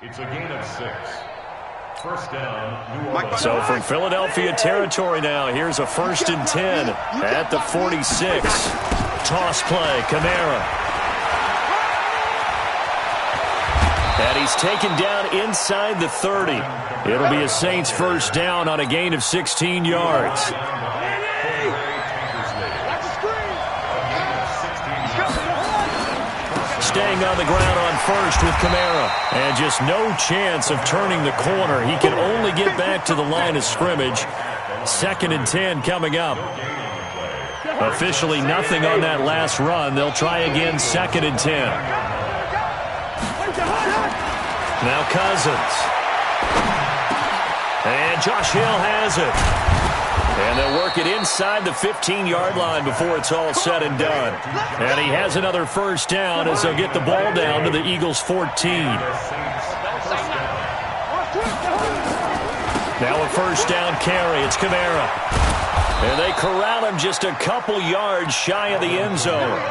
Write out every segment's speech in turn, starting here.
It's a gain of 6. First down, New Orleans. So from Philadelphia territory now, here's a 1st and 10 at the 46. Toss play, Kamara. And he's taken down inside the 30. It'll be a Saints first down on a gain of 16 yards. Staying on the ground on first with Kamara. And just no chance of turning the corner. He can only get back to the line of scrimmage. 2nd and 10 coming up. Officially nothing on that last run. They'll try again, 2nd and 10. Now Cousins. And Josh Hill has it. And they'll work it inside the 15-yard line before it's all said and done. And he has another first down as they'll get the ball down to the Eagles' 14. Now a first down carry. It's Kamara. And they corral him just a couple yards shy of the end zone.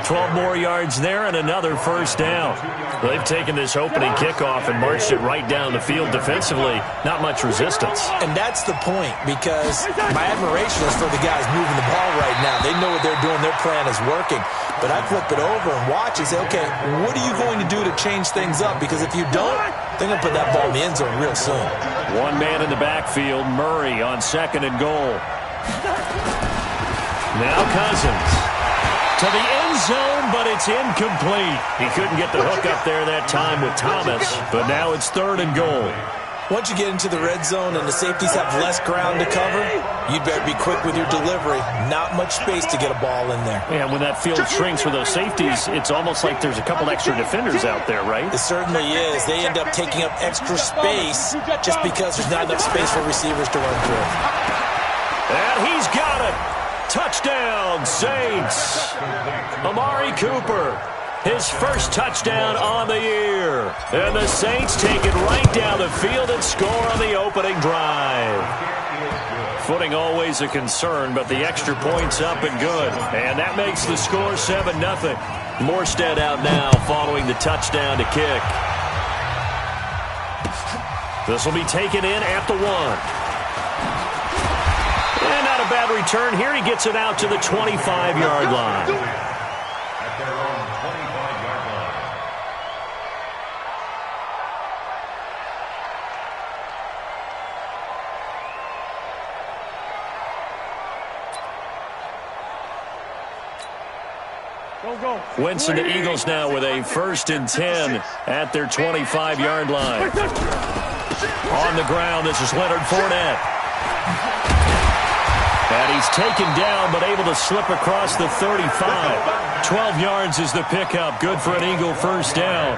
12 more yards there and another first down. They've taken this opening kickoff and marched it right down the field defensively. Not much resistance. And that's the point, because my admiration is for the guys moving the ball right now. They know what they're doing. Their plan is working. But I flip it over and watch and say, okay, what are you going to do to change things up? Because if you don't, they're going to put that ball in the end zone real soon. One man in the backfield, Murray on 2nd and goal. Now Cousins to the end zone, but it's incomplete. He couldn't get the hook up there that time with Thomas, but now it's 3rd and goal. Once you get into the red zone and the safeties have less ground to cover, you'd better be quick with your delivery. Not much space to get a ball in there. And when that field shrinks for those safeties, it's almost like there's a couple extra defenders out there, right? It certainly is. They end up taking up extra space just because there's not enough space for receivers to run through. And he's got it. Touchdown, Saints. Amari Cooper, his first touchdown on the year. And the Saints take it right down the field and score on the opening drive. Footing always a concern, but the extra point's up and good. And that makes the score 7-0. Morstead out now following the touchdown to kick. This will be taken in at the 1. And not a bad return here. He gets it out to the 25-yard line. At their own 25-yard line. Wentz and the Eagles now with a 1st and 10 at their 25-yard line. On the ground, this is Leonard Fournette. And he's taken down, but able to slip across the 35. 12 yards is the pickup. Good for an Eagle first down.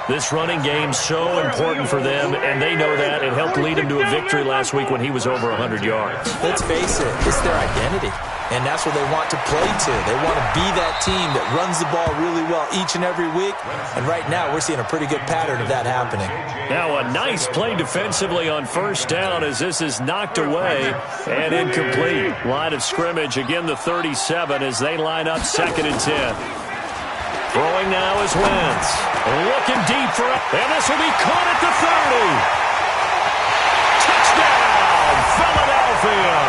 This running game so important for them, and they know that. It helped lead them to a victory last week when he was over 100 yards. Let's face it, it's their identity. And that's what they want to play to. They want to be that team that runs the ball really well each and every week. And right now, we're seeing a pretty good pattern of that happening. Now a nice play defensively on first down as this is knocked away and incomplete. Line of scrimmage, again the 37 as they line up 2nd and 10. Throwing now is Wentz. Looking deep for it. And this will be caught at the 30. Touchdown, Philadelphia.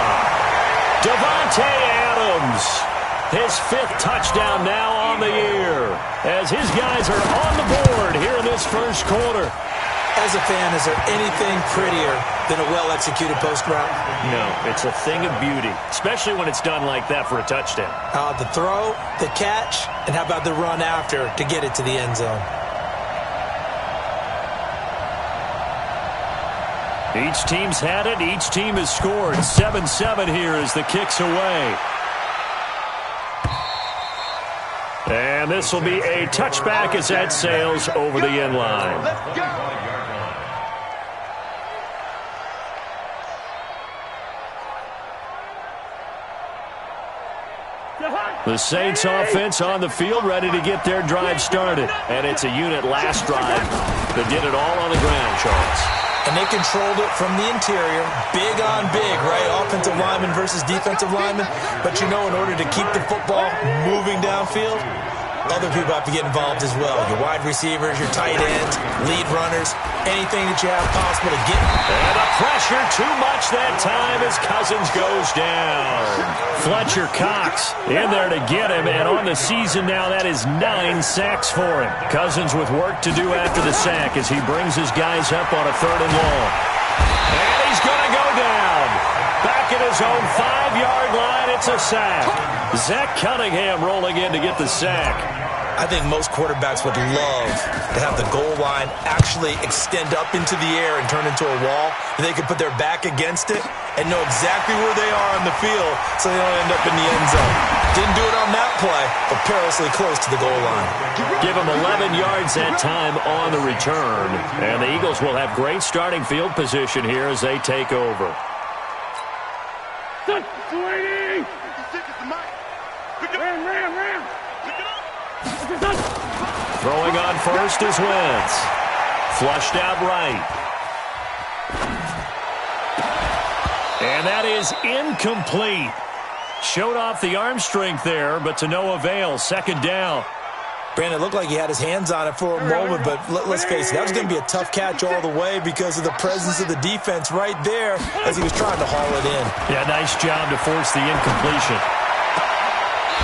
Davante Adams, his 5th touchdown now on the year, as his guys are on the board here in this first quarter. As a fan, is there anything prettier than a well-executed post route? No, it's a thing of beauty, especially when it's done like that for a touchdown. The throw, the catch, and how about the run after to get it to the end zone? Each team's had it. Each team has scored. 7-7 here as the kick's away. And this will be a touchback as that sails over the end line. The Saints offense on the field ready to get their drive started. And it's a unit last drive that did it all on the ground, Charles. And they controlled it from the interior, big on big, right? Offensive lineman versus defensive lineman. But, you know, in order to keep the football moving downfield, other people have to get involved as well. Your wide receivers, your tight ends, lead runners, anything that you have possible to get. And the pressure too much that time as Cousins goes down. Fletcher Cox in there to get him, and on the season now, that is 9 sacks for him. Cousins with work to do after the sack as he brings his guys up on a 3rd and long. And he's going to go down. Back at his own 5-yard line, it's a sack. Zach Cunningham rolling in to get the sack. I think most quarterbacks would love to have the goal line actually extend up into the air and turn into a wall. They could put their back against it and know exactly where they are on the field so they don't end up in the end zone. Didn't do it on that play, but perilously close to the goal line. Give them 11 yards that time on the return. And the Eagles will have great starting field position here as they take over. Throwing on first is Wentz. Flushed out right. And that is incomplete. Showed off the arm strength there, but to no avail. 2nd down. Brandon, it looked like he had his hands on it for a moment, but let's face it, that was going to be a tough catch all the way because of the presence of the defense right there as he was trying to haul it in. Yeah, nice job to force the incompletion.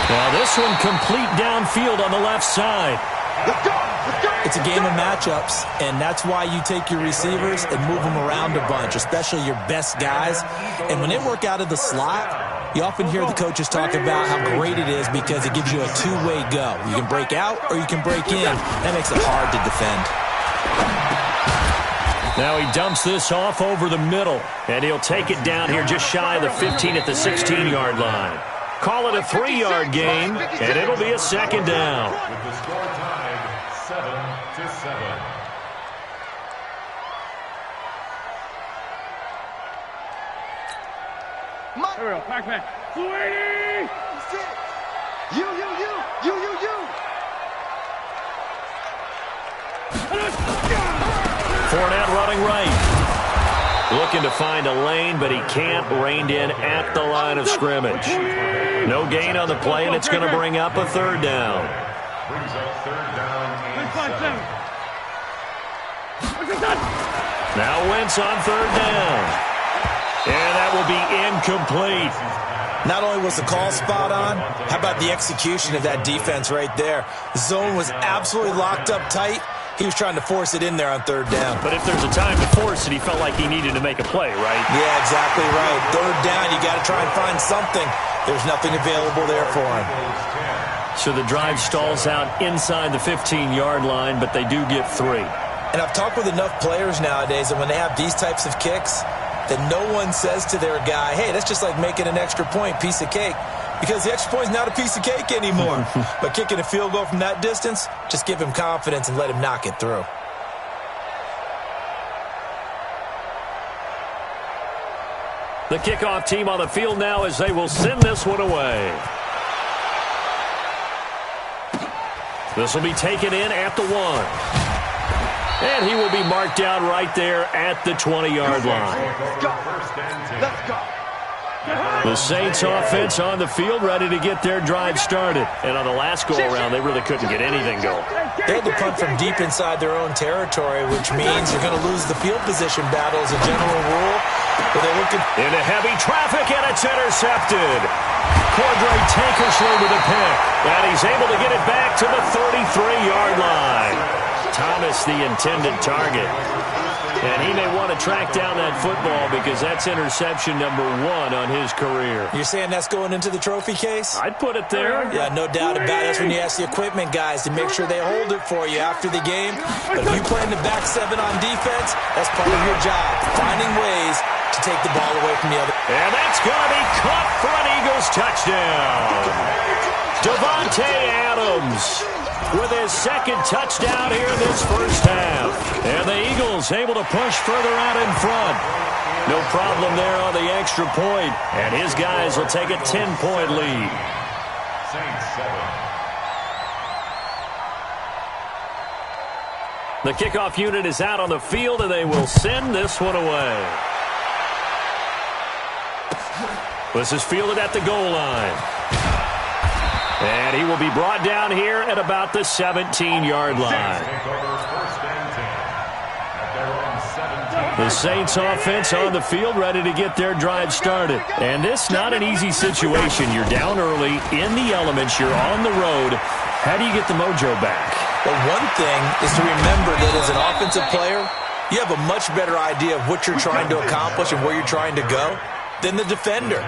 Now this one complete downfield on the left side. It's a game of matchups, and that's why you take your receivers and move them around a bunch, especially your best guys. And when they work out of the slot, you often hear the coaches talk about how great it is because it gives you a two-way go. You can break out or you can break in. That makes it hard to defend. Now he dumps this off over the middle, and he'll take it down here just shy of the 15 at the 16-yard line. Call it a 3-yard gain, and it'll be a 2nd down. With the score tied 7-7. Here we go, Pac-Man. Sweetie! You. Fournette running right. Looking to find a lane, but he can't. Reined in at the line of scrimmage. No gain on the play, and it's going to bring up a 3rd down. Brings up 3rd down and 7. Now Wentz on 3rd down. And that will be incomplete. Not only was the call spot on, how about the execution of that defense right there? The zone was absolutely locked up tight. He was trying to force it in there on 3rd down. But if there's a time to force it, he felt like he needed to make a play, right? Yeah, exactly right. 3rd down, you got to try and find something. There's nothing available there for him. So the drive stalls out inside the 15-yard line, but they do get 3. And I've talked with enough players nowadays that when they have these types of kicks, that no one says to their guy, hey, that's just like making an extra point, piece of cake. Because the extra point is not a piece of cake anymore. But kicking a field goal from that distance, just give him confidence and let him knock it through. The kickoff team on the field now as they will send this one away. This will be taken in at the 1. And he will be marked down right there at the 20-yard line. Let's go. The Saints offense on the field ready to get their drive started. And on the last go-around, they really couldn't get anything going. They had to punt from deep inside their own territory, which means you're going to lose the field position battle as a general rule. But they're looking into heavy traffic, and it's intercepted. Cordray Tankersley with a pick. And he's able to get it back to the 33-yard line. Thomas, the intended target. And he may want to track down that football because that's interception number 1 on his career. You're saying that's going into the trophy case? I'd put it there. Yeah, no doubt about it. That's when you ask the equipment guys to make sure they hold it for you after the game. But if you play in the back 7 on defense, that's part of your job, finding ways to take the ball away from the other. And that's going to be caught for an Eagles touchdown. Davante Adams with his 2nd touchdown here in this first half. And the Eagles able to push further out in front. No problem there on the extra point. And his guys will take a 10-point lead. Saints 7. The kickoff unit is out on the field, and they will send this one away. This is fielded at the goal line. And he will be brought down here at about the 17-yard line. The Saints offense on the field, ready to get their drive started. And this not an easy situation. You're down early, in the elements, you're on the road. How do you get the mojo back? Well, one thing is to remember that as an offensive player, you have a much better idea of what you're trying to accomplish and where you're trying to go than the defender.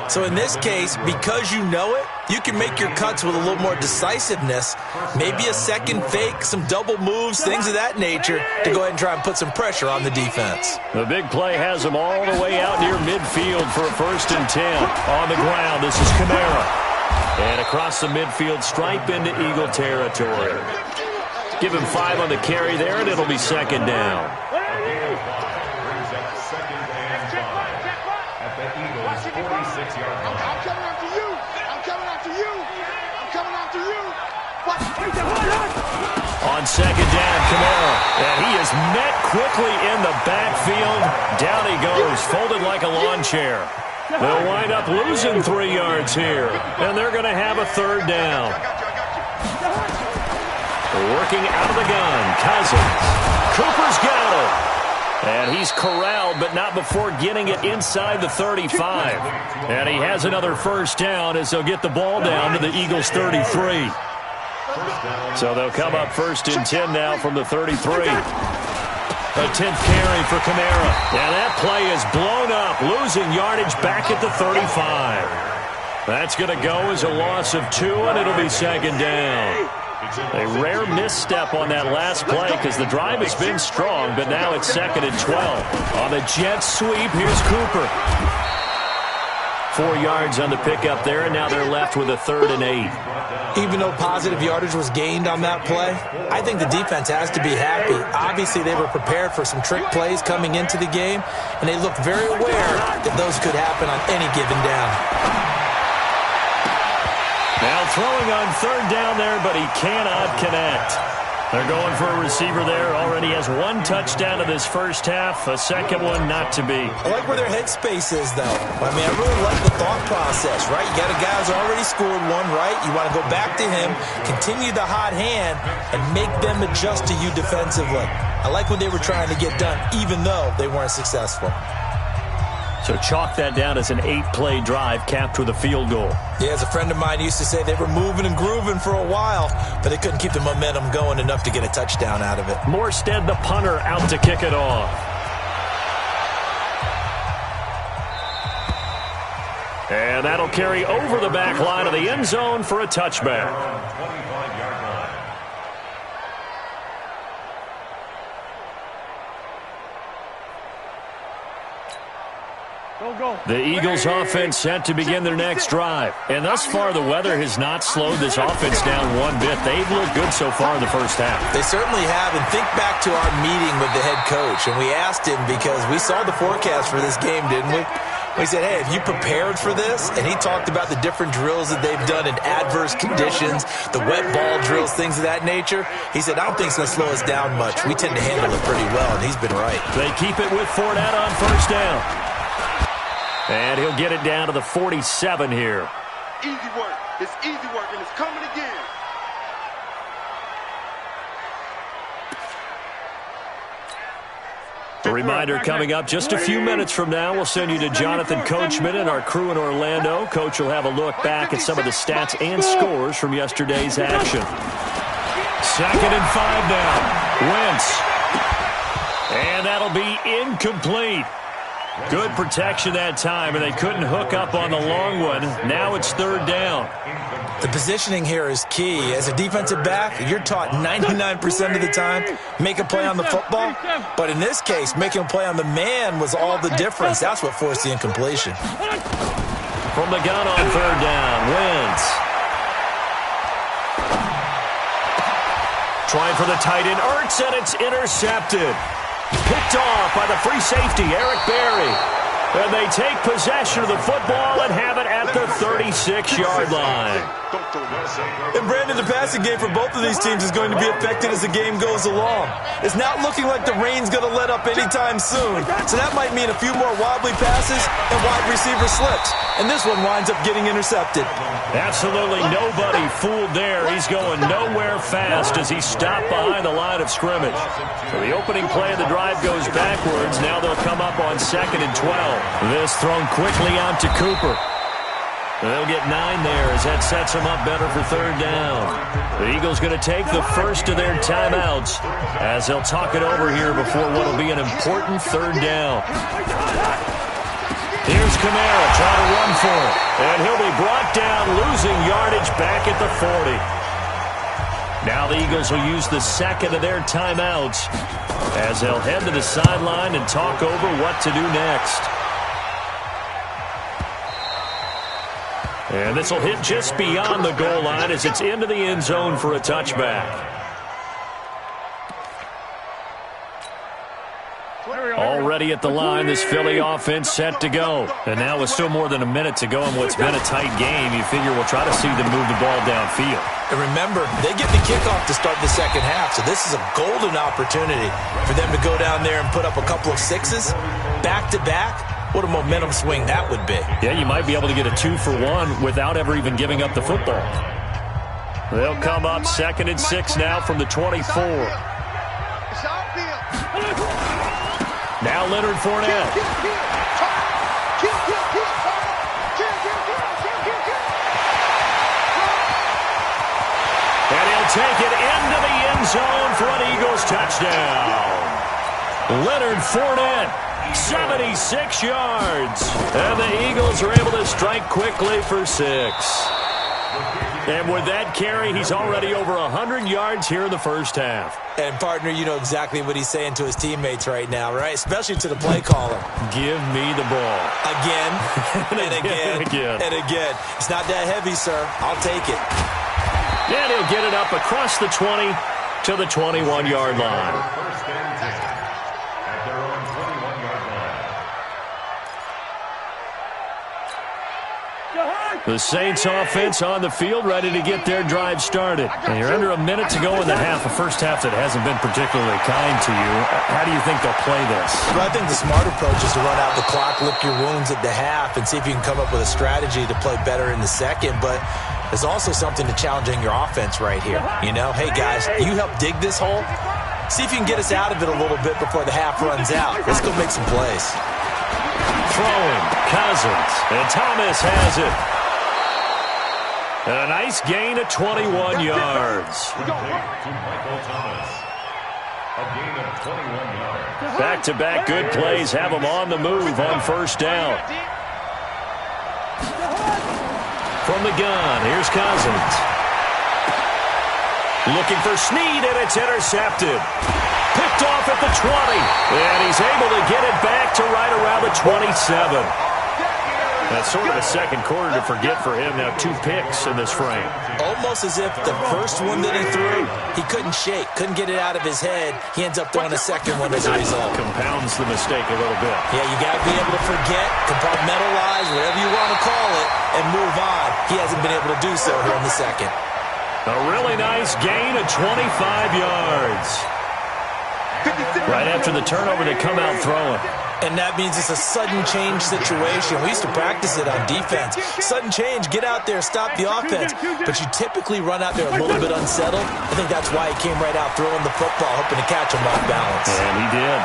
So in this case, because you know it, you can make your cuts with a little more decisiveness, maybe a second fake, some double moves, things of that nature, to go ahead and try and put some pressure on the defense. The big play has them all the way out near midfield for a 1st and 10. On the ground, this is Kamara. And across the midfield stripe into Eagle territory. Give him 5 on the carry there, and it'll be 2nd down. On 2nd down, Kamara. And he is met quickly in the backfield. Down he goes, folded like a lawn chair. They'll wind up losing 3 yards here. And they're going to have a 3rd down. Working out of the gun, Cousins. Cooper's got it. And he's corralled, but not before getting it inside the 35. And he has another 1st down as they'll get the ball down to the Eagles' 33. So they'll come up 1st and 10 now from the 33. A 10th carry for Kamara. And that play is blown up, losing yardage back at the 35. That's going to go as a loss of 2, and it'll be 2nd down. A rare misstep on that last play because the drive has been strong, but now it's 2nd and 12. On the jet sweep, here's Cooper. 4 yards on the pickup there, and now they're left with a 3rd and 8. Even though positive yardage was gained on that play, I think the defense has to be happy. Obviously, they were prepared for some trick plays coming into the game, and they looked very aware that those could happen on any given down. Now throwing on 3rd down there, but he cannot connect. They're going for a receiver there. Already has 1 touchdown in this 1st half. A 2nd one not to be. I like where their headspace is, though. I mean, I really like the thought process, right? You got a guy who's already scored 1, right? You want to go back to him, continue the hot hand, and make them adjust to you defensively. I like what they were trying to get done, even though they weren't successful. So chalk that down as an 8-play drive capped with a field goal. Yeah, as a friend of mine used to say, they were moving and grooving for a while, but they couldn't keep the momentum going enough to get a touchdown out of it. Morstead, the punter, out to kick it off. And that'll carry over the back line of the end zone for a touchback. The Eagles offense set to begin their next drive. And thus far, the weather has not slowed this offense down one bit. They've looked good so far in the 1st half. They certainly have. And think back to our meeting with the head coach. And we asked him, because we saw the forecast for this game, didn't we? We said, hey, have you prepared for this? And he talked about the different drills that they've done in adverse conditions, the wet ball drills, things of that nature. He said, I don't think it's going to slow us down much. We tend to handle it pretty well, and he's been right. They keep it with Fournette on 1st down. And he'll get it down to the 47 here. Easy work. It's easy work, and it's coming again. A reminder coming up just a few minutes from now. We'll send you to Jonathan Coachman and our crew in Orlando. Coach will have a look back at some of the stats and scores from yesterday's action. 2nd and 5 now. Wentz. And that'll be incomplete. Good protection that time, and they couldn't hook up on the long one. Now it's 3rd down. The positioning here is key. As a defensive back, you're taught 99% of the time, make a play on the football. But in this case, making a play on the man was all the difference. That's what forced the incompletion. From the gun on 3rd down, Wentz. Trying for the tight end, Ertz, and it's intercepted. Picked off by the free safety, Eric Berry. And they take possession of the football and have it at the 37. 26-yard line. And Brandon, the passing game for both of these teams is going to be affected as the game goes along. It's not looking like the rain's going to let up anytime soon. So that might mean a few more wobbly passes and wide receiver slips. And this one winds up getting intercepted. Absolutely nobody fooled there. He's going nowhere fast as he stopped behind the line of scrimmage. So the opening play of the drive goes backwards. Now they'll come up on 2nd and 12. This thrown quickly out to Cooper. They'll get 9 there as that sets them up better for 3rd down. The Eagles going to take the first of their timeouts as they'll talk it over here before what will be an important 3rd down. Here's Kamara trying to run for it. And he'll be brought down, losing yardage back at the 40. Now the Eagles will use the second of their timeouts as they'll head to the sideline and talk over what to do next. And this will hit just beyond the goal line as it's into the end zone for a touchback. Already at the line, this Philly offense set to go. And now with still more than a minute to go in what's been a tight game, you figure we'll try to see them move the ball downfield. And remember, they get the kickoff to start the second half, so this is a golden opportunity for them to go down there and put up a couple of sixes back-to-back. What a momentum swing that would be. Yeah, you might be able to get a 2-for-1 without ever even giving up the football. They'll come up 2nd and 6 now from the 24. Now Leonard Fournette. And he'll take it into the end zone for an Eagles touchdown. Leonard Fournette. 76 yards. And the Eagles are able to strike quickly for 6. And with that carry, he's already over 100 yards here in the first half. And, partner, you know exactly what he's saying to his teammates right now, right? Especially to the play caller. Give me the ball. Again, and again, and again. It's not that heavy, sir. I'll take it. And he'll get it up across the 20 to the 21-yard line. First and 10 at their own 21-yard line. The Saints offense on the field, ready to get their drive started. And you're under a minute to go in the half, a first half that hasn't been particularly kind to you. How do you think they'll play this? Well, I think the smart approach is to run out the clock, lick your wounds at the half, and see if you can come up with a strategy to play better in the second. But there's also something to challenging your offense right here. You know, hey, guys, you help dig this hole. See if you can get us out of it a little bit before the half runs out. Let's go make some plays. Throwing, Cousins, and Thomas has it. A nice gain of 21 yards. To Michael Thomas. A gain of 21 yards. Back-to-back good plays have them on the move on first down. From the gun, here's Cousins. Looking for Snead, and it's intercepted. Picked off at the 20. And he's able to get it back to right around the 27. That's sort of a second quarter to forget for him. Now 2 picks in this frame. Almost as if the first one that he threw, he couldn't shake, couldn't get it out of his head. He ends up throwing a second one as a result. Compounds the mistake a little bit. Yeah, you got to be able to forget, compartmentalize, whatever you want to call it, and move on. He hasn't been able to do so here in the second. A really nice gain of 25 yards. Right after the turnover, they come out throwing. And that means it's a sudden change situation. We used to practice it on defense. Sudden change, get out there, stop the offense. But you typically run out there a little bit unsettled. I think that's why he came right out throwing the football, hoping to catch him off balance. And he did.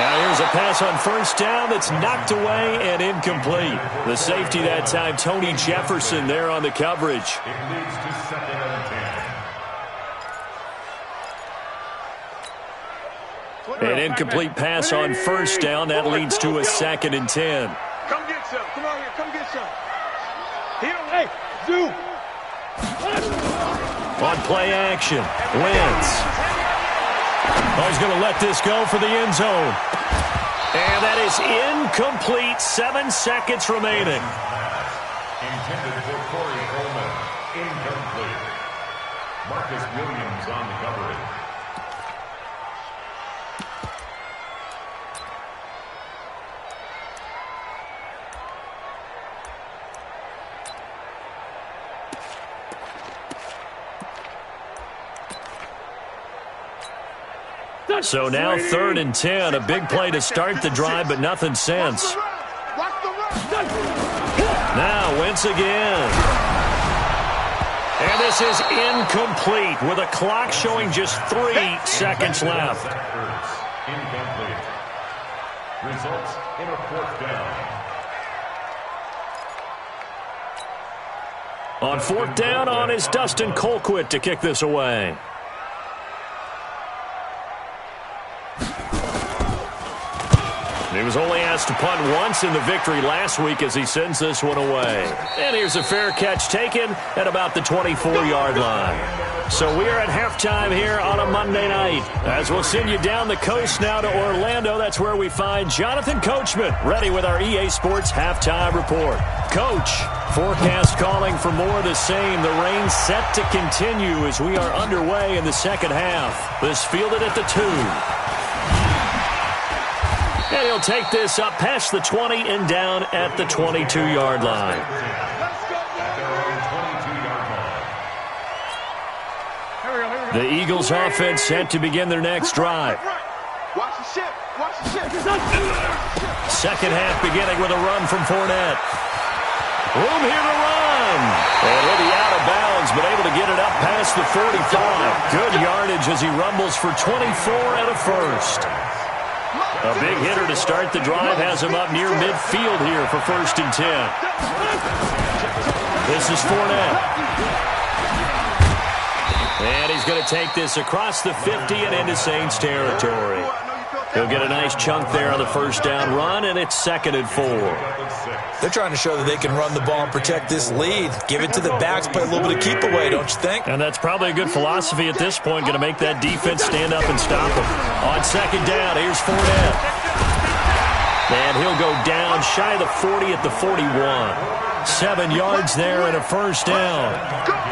Now here's a pass on first down that's knocked away and incomplete. The safety that time, Tony Jefferson there on the coverage. It leads to 2nd and 10. An incomplete pass on first down. That leads to a 2nd and 10. Come get some. Come on here. Come get some. Here, hey, Zoo. On play action, Wentz. Oh, he's going to let this go for the end zone. And that is incomplete. 7 seconds remaining. Intended for Corey Coleman. Incomplete. Marcus Williams on the coverage. So now 3rd and 10. A big play to start the drive, but nothing since. Now Wentz again. And this is incomplete with a clock showing just 3 seconds left. Incomplete. Results in a 4th down. On 4th down is Dustin Colquitt to kick this away. He was only asked to punt once in the victory last week as he sends this one away. And here's a fair catch taken at about the 24-yard line. So we are at halftime here on a Monday night. As we'll send you down the coast now to Orlando, that's where we find Jonathan Coachman ready with our EA Sports halftime report. Coach, forecast calling for more of the same. The rain set to continue as we are underway in the second half. This fielded at the 2. And he'll take this up past the 20 and down at the 22-yard line. The Eagles offense set to begin their next drive. Second half beginning with a run from Fournette. Room here to run. And he'll be out of bounds, but able to get it up past the 45. Good yardage as he rumbles for 24 and a first. A big hitter to start the drive has him up near midfield here for 1st and 10. This is Fournette. And he's going to take this across the 50 and into Saints territory. He'll get a nice chunk there on the 1st down run, and it's 2nd and 4. They're trying to show that they can run the ball and protect this lead. Give it to the backs, play a little bit of keep away, don't you think? And that's probably a good philosophy at this point, going to make that defense stand up and stop them. On 2nd down, here's Fournette. And he'll go down shy of the 40 at the 41. 7 yards there and a 1st down.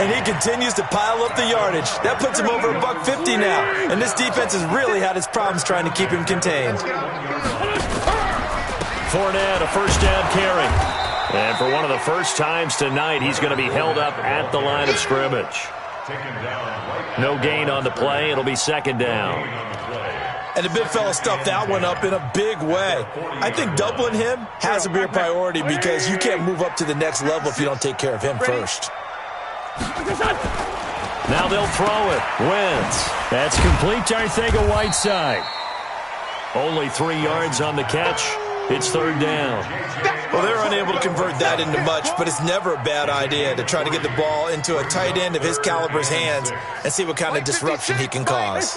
And he continues to pile up the yardage. That puts him over $150 now. And this defense has really had its problems trying to keep him contained. Fournette, a 1st down carry. And for one of the first times tonight, he's going to be held up at the line of scrimmage. No gain on the play. It'll be 2nd down. And the big fella stuffed that one up in a big way. I think doubling him has to be a priority because you can't move up to the next level if you don't take care of him first. Now they'll throw it. Wentz. That's complete to Arcega-Whiteside. Only 3 yards on the catch. It's 3rd down. Well, they're unable to convert that into much, but it's never a bad idea to try to get the ball into a tight end of his caliber's hands and see what kind of disruption he can cause.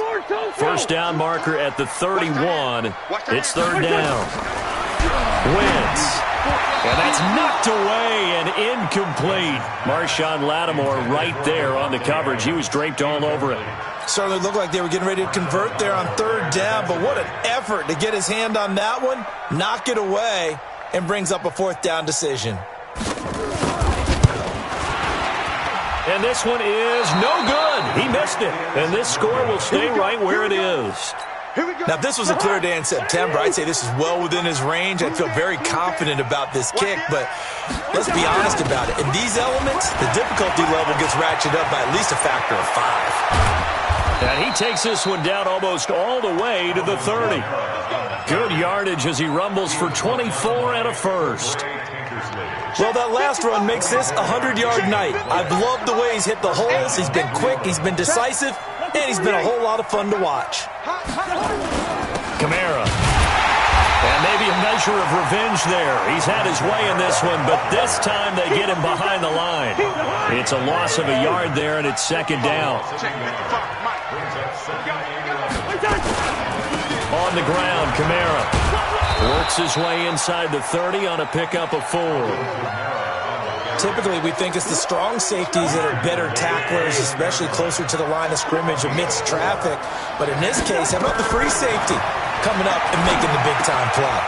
1st down marker at the 31. It's 3rd down. Wentz. And that's knocked away and incomplete. Marshawn Lattimore right there on the coverage. He was draped all over it. Certainly looked like they were getting ready to convert there on 3rd down, but what an effort to get his hand on that one, knock it away, and brings up a 4th down decision. And this one is no good. He missed it. And this score will stay right where it is. Now, if this was a clear day in September, I'd say this is well within his range. I'd feel very confident about this kick, but let's be honest about it. In these elements, the difficulty level gets ratcheted up by at least a factor of 5. And he takes this one down almost all the way to the 30. Good yardage as he rumbles for 24 and a first. Well, that last run makes this a 100-yard night. I've loved the way he's hit the holes. He's been quick, he's been decisive, and he's been a whole lot of fun to watch. Kamara. And maybe a measure of revenge there. He's had his way in this one, but this time they get him behind the line. It's a loss of a yard there, and it's 2nd down. On the ground, Kamara works his way inside the 30 on a pickup of 4. Typically, we think it's the strong safeties that are better tacklers, especially closer to the line of scrimmage amidst traffic. But in this case, how about the free safety coming up and making the big-time play?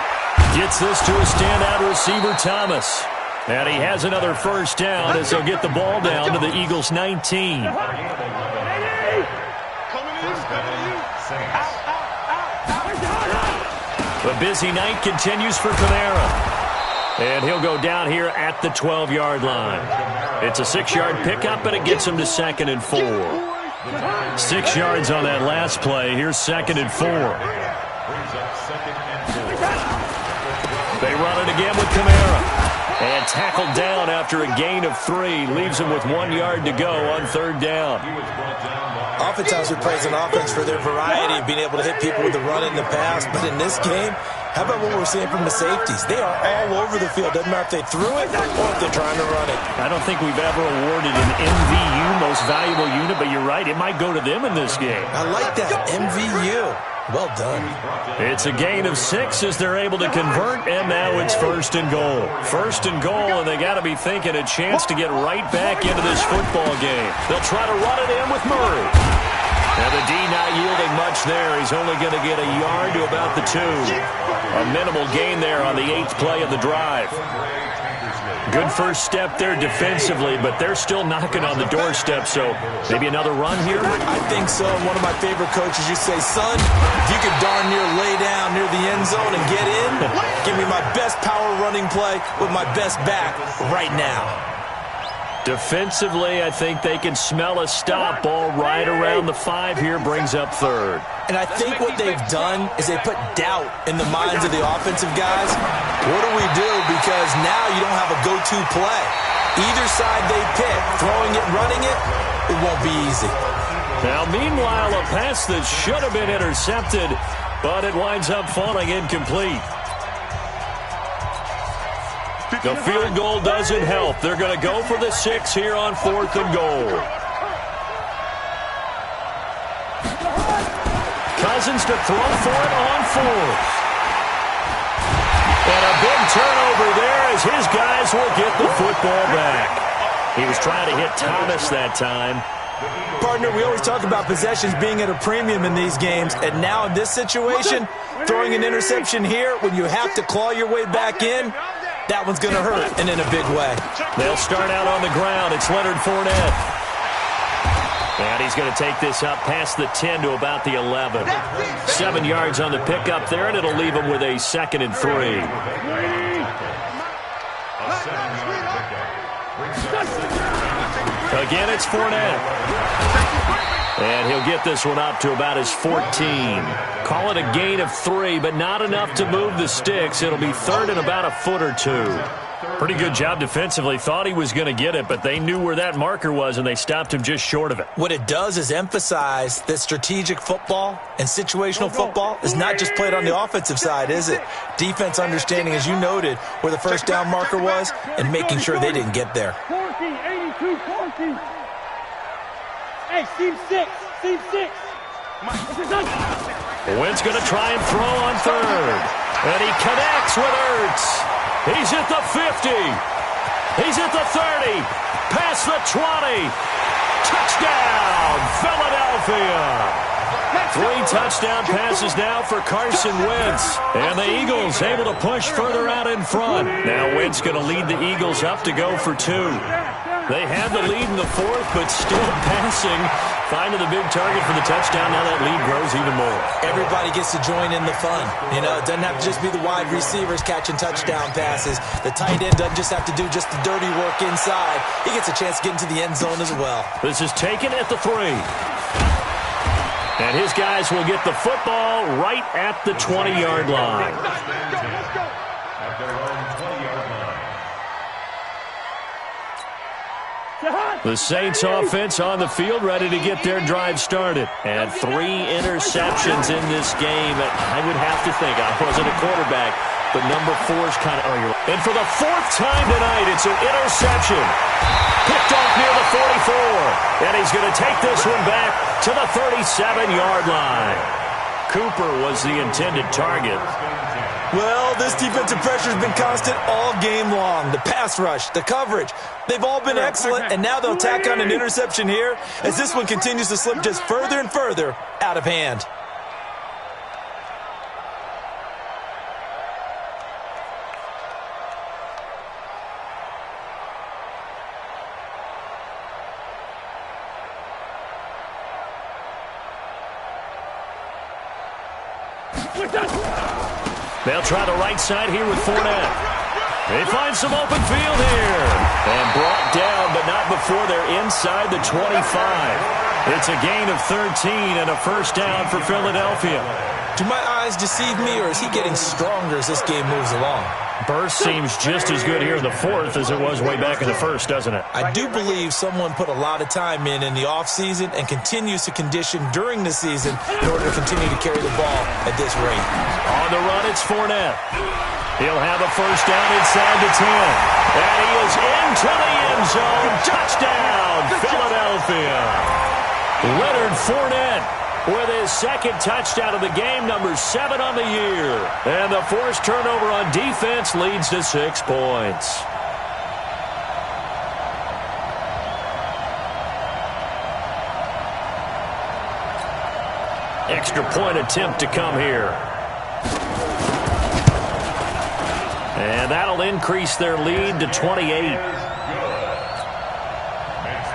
Gets this to a standout receiver, Thomas. And he has another 1st down as they'll get the ball down to the Eagles' 19. The busy night continues for Kamara. And he'll go down here at the 12-yard line. It's a 6-yard pickup, and it gets him to 2nd and 4. 6 yards on that last play. Here's 2nd and 4. They run it again with Kamara. And tackled down after a gain of 3. Leaves him with 1 yard to go on 3rd down. Oftentimes we praise an offense for their variety of being able to hit people with the run in the pass. But in this game, how about what we're seeing from the safeties? They are all over the field. Doesn't matter if they threw it or if they're trying to run it. I don't think we've ever awarded an MVU, most valuable unit, but you're right. It might go to them in this game. I like that. MVU. Well done. It's a gain of 6 as they're able to convert, and now it's 1st and goal. 1st and goal, and they got to be thinking a chance to get right back into this football game. They'll try to run it in with Murray. And the D not yielding much there. He's only going to get a yard to about the 2. A minimal gain there on the 8th play of the drive. Good first step there defensively, but they're still knocking on the doorstep, so maybe another run here? I think so. And one of my favorite coaches used to say, son, if you could darn near lay down near the end zone and get in, give me my best power running play with my best back right now. Defensively, I think they can smell a stop. Ball right around the 5 here, brings up 3rd. And I think what they've done is they put doubt in the minds of the offensive guys. What do we do? Because now you don't have a go-to play. Either side they pick, throwing it, running it, it won't be easy. Now, meanwhile, a pass that should have been intercepted, but it winds up falling incomplete. The field goal doesn't help. They're going to go for the 6 here on 4th and goal. Cousins to throw for it on 4th. And a big turnover there as his guys will get the football back. He was trying to hit Thomas that time. Partner, we always talk about possessions being at a premium in these games, and now in this situation, throwing an interception here when you have to claw your way back in, that one's going to hurt, and in a big way. They'll start out on the ground. It's Leonard Fournette. And he's going to take this up past the 10 to about the 11. 7 yards on the pickup there, and it'll leave him with a 2nd and 3. Again, it's Fournette. And he'll get this one up to about his 14. Call it a gain of 3, but not enough to move the sticks. It'll be 3rd and about a foot or 2. Pretty good job defensively. Thought he was going to get it, but they knew where that marker was, and they stopped him just short of it. What it does is emphasize that strategic football and situational football is not just played on the offensive side, is it? Defense understanding, as you noted, where the first down marker was and making sure they didn't get there. 82-40. Hey, team 6. Team 6. Wentz going to try and throw on 3rd. And he connects with Ertz. He's at the 50. He's at the 30. Past the 20. Touchdown, Philadelphia. 3 touchdown passes now for Carson Wentz. And the Eagles able to push further out in front. Now Wentz going to lead the Eagles up to go for 2. They had the lead in the 4th, but still passing. Finding the big target for the touchdown. Now that lead grows even more. Everybody gets to join in the fun. You know, it doesn't have to just be the wide receivers catching touchdown passes. The tight end doesn't just have to do just the dirty work inside. He gets a chance to get into the end zone as well. This is taken at the 3. And his guys will get the football right at the 20-yard line. The Saints offense on the field, ready to get their drive started. And 3 interceptions in this game. I would have to think, I wasn't a quarterback, but number 4's kind of... And for the 4th time tonight, it's an interception. Picked off near the 44. And he's going to take this one back to the 37-yard line. Cooper was the intended target. Well, this defensive pressure has been constant all game long. The pass rush, the coverage, they've all been excellent, and now they'll tack on an interception here as this one continues to slip just further and further out of hand. They'll try the right side here with Fournette. They find some open field here. And brought down, but not before they're inside the 25. It's a gain of 13 and a first down for Philadelphia. Do my eyes deceive me, or is he getting stronger as this game moves along? Burst seems just as good here in the fourth as it was way back in the first, doesn't it? I do believe someone put a lot of time in the offseason and continues to condition during the season in order to continue to carry the ball at this rate. On the run, it's Fournette. He'll have a first down inside the 10. And he is into the end zone. Touchdown, Philadelphia. Leonard Fournette with his second touchdown of the game, number 7 on the year. And the forced turnover on defense leads to 6 points. Extra point attempt to come here. And that'll increase their lead to 28. Makes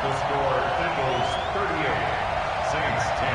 the score Eagles 38, Saints 10.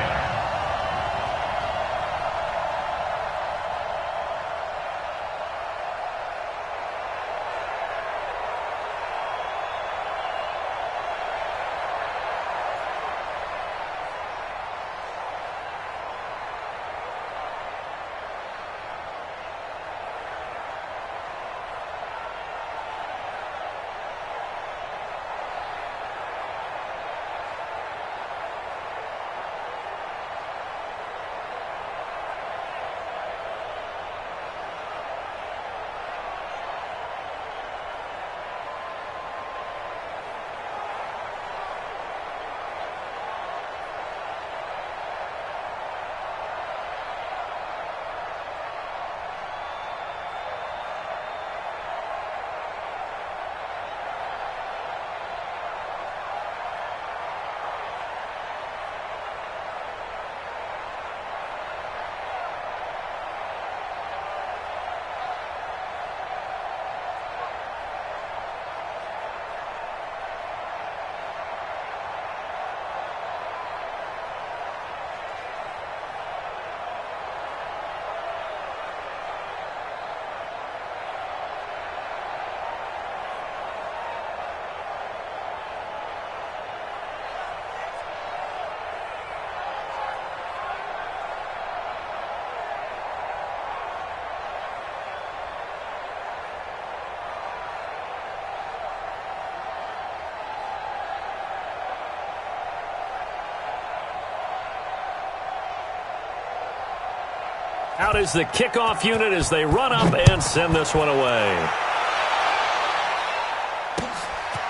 Out is the kickoff unit as they run up and send this one away.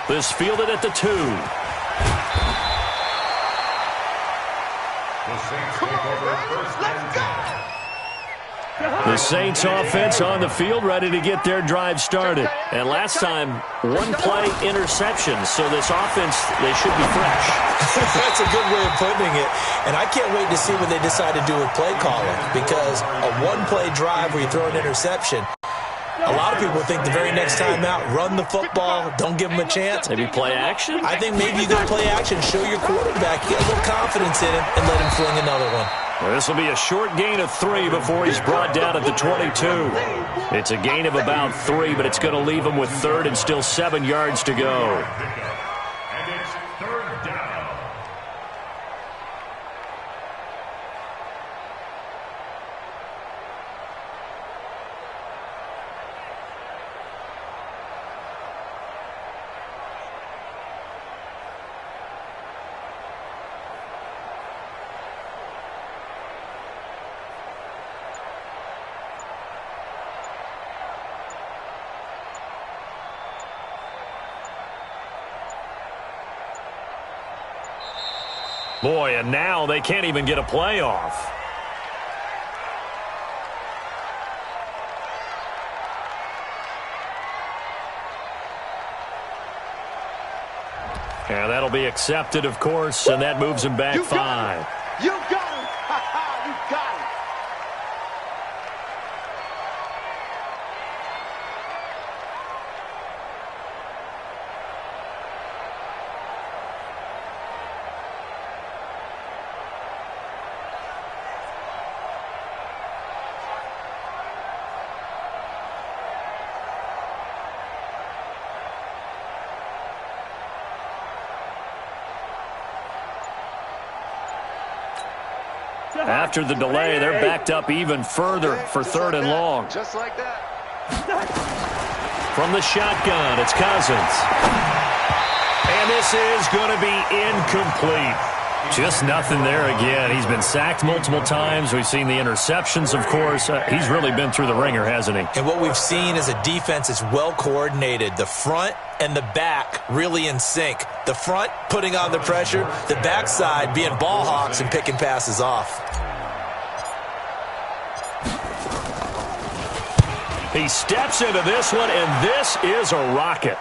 This fielded at the 2. The Saints take over first and 10. The Saints offense on the field, ready to get their drive started. And last time, one play interception, so this offense, they should be fresh. That's a good way of putting it. And I can't wait to see what they decide to do with play calling, because a one-play drive where you throw an interception, a lot of people think the very next time out, run the football, don't give them a chance. Maybe play action? I think maybe you go play action, show your quarterback, get a little confidence in him, and let him fling another one. This will be a short gain of 3 before he's brought down at the 22. It's a gain of about 3, but it's going to leave him with 3rd and still 7 yards to go. And it's 3rd down. Boy, and now they can't even get a playoff. And that'll be accepted, of course, and that moves him back 5. You got him. You got him. After the delay, they're backed up even further for 3rd and long. Just like that. From the shotgun, it's Cousins. And this is going to be incomplete. Just nothing there again. He's been sacked multiple times. We've seen the interceptions, of course. He's really been through the ringer, hasn't he? And what we've seen is a defense that's well coordinated. The front and the back really in sync. The front putting on the pressure, the backside being ball hawks and picking passes off. He steps into this one, and this is a rocket.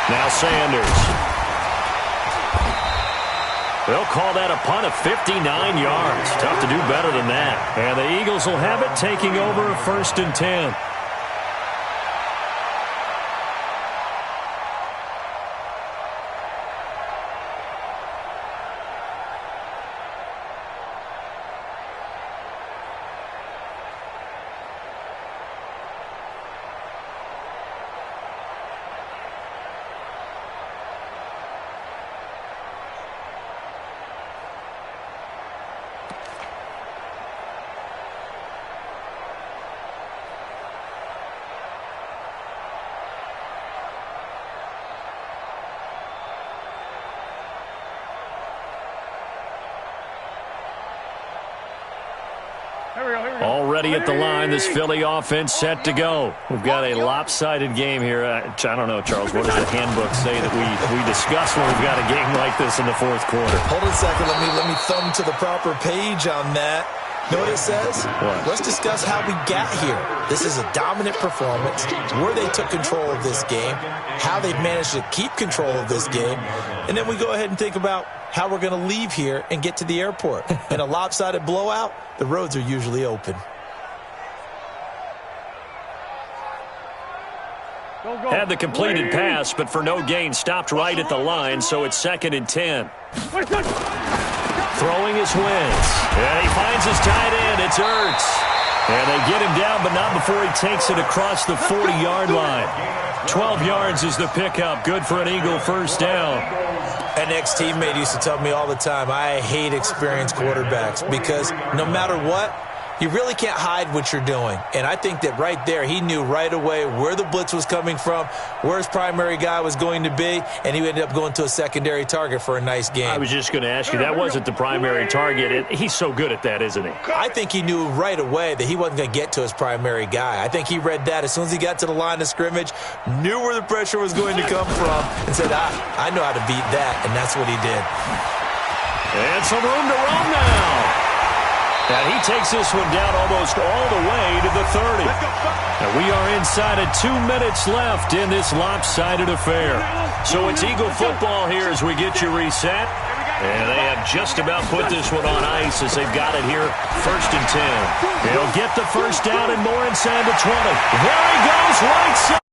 Now Sanders. They'll call that a punt of 59 yards. Tough to do better than that. And the Eagles will have it, taking over 1st and 10. Already at the line, this Philly offense set to go. We've got a lopsided game here. I don't know, Charles, what does the handbook say that we discuss when we've got a game like this in the 4th quarter? Hold on a second. Let me thumb to the proper page on that. Know what it says? What? Let's discuss how we got here. This is a dominant performance, where they took control of this game, how they've managed to keep control of this game, and then we go ahead and think about how we're going to leave here and get to the airport. In a lopsided blowout, the roads are usually open. Had the completed pass, but for no gain, stopped right at the line, so it's 2nd and 10. Throwing his Wentz. And he finds his tight end. It's Ertz. And they get him down, but not before he takes it across the 40-yard line. 12 yards is the pickup. Good for an Eagle 1st down. An ex-teammate used to tell me all the time, I hate experienced quarterbacks because no matter what, you really can't hide what you're doing. And I think that right there, he knew right away where the blitz was coming from, where his primary guy was going to be, and he ended up going to a secondary target for a nice game. I was just going to ask you, that wasn't the primary target. He's so good at that, isn't he? I think he knew right away that he wasn't going to get to his primary guy. I think he read that as soon as he got to the line of scrimmage, knew where the pressure was going to come from, and said, I know how to beat that, and that's what he did. And some room to run now. And he takes this one down almost all the way to the 30. And we are inside of 2 minutes left in this lopsided affair. So it's Eagle football here as we get you reset. And they have just about put this one on ice as they've got it here, 1st and 10. They'll get the 1st down and more inside the 20. There he goes, right side.